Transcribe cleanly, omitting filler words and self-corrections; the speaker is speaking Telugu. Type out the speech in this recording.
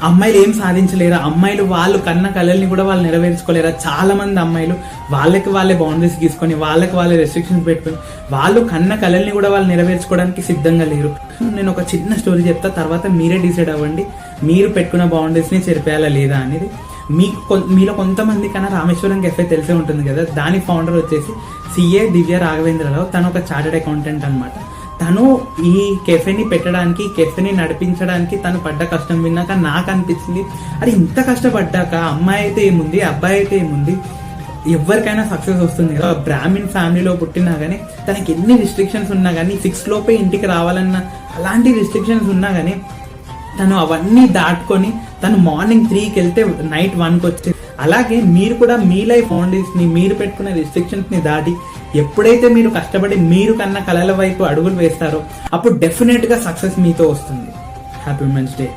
అమ్మాయిలు ఏం సాధించలేరా, అమ్మాయిలు వాళ్ళు కన్న కలల్ని కూడా వాళ్ళు నెరవేర్చుకోలేరా? చాలా మంది అమ్మాయిలు వాళ్ళకి వాళ్ళే బౌండరీస్ గీసుకొని, వాళ్ళకి వాళ్ళే రెస్ట్రిక్షన్స్ పెట్టుకొని, వాళ్ళు కన్న కలల్ని కూడా వాళ్ళు నెరవేర్చుకోవడానికి సిద్ధంగా లేరు. నేను ఒక చిన్న స్టోరీ చెప్తా, తర్వాత మీరే డిసైడ్ అవ్వండి మీరు పెట్టుకున్న బౌండరీస్ ని చెరిపేయాలా లేదా అనేది. మీలో కొంతమంది కన్నా రామేశ్వరం కెఫే తెలిసే ఉంటుంది కదా, దాని ఫౌండర్ వచ్చేసి సిఏ దివ్య రాఘవేంద్రరావు. తను ఒక చార్టెడ్ అకౌంటెంట్ అనమాట. తను ఈ కెఫేని పెట్టడానికి, కెఫేని నడిపించడానికి తను పడ్డ కష్టం విన్నాక నాకు అనిపించింది, అరే ఇంత కష్టపడ్డాక అమ్మాయి అయితే ఏముంది, అబ్బాయి అయితే ఏముంది, ఎవరికైనా సక్సెస్ వస్తుంది కదా. బ్రాహ్మిన్ ఫ్యామిలీలో పుట్టినా కానీ తనకి ఎన్ని రిస్ట్రిక్షన్స్ ఉన్నా కానీ 6 లోపే ఇంటికి రావాలన్న అలాంటి రిస్ట్రిక్షన్స్ ఉన్నా కానీ తను అవన్నీ దాటుకొని తను మార్నింగ్ 3కి వెళ్తే నైట్ 1కి వచ్చేది. అలాగే మీరు కూడా మీ లైఫ్ బౌండరీస్ ని, మీరు పెట్టుకునే రిస్ట్రిక్షన్స్ ని దాటి ఎప్పుడైతే మీరు కష్టపడి మీరు కన్న కలల వైపు అడుగులు వేస్తారో అప్పుడు డెఫినెట్ గా సక్సెస్ మీతో వస్తుంది. Happy women's day.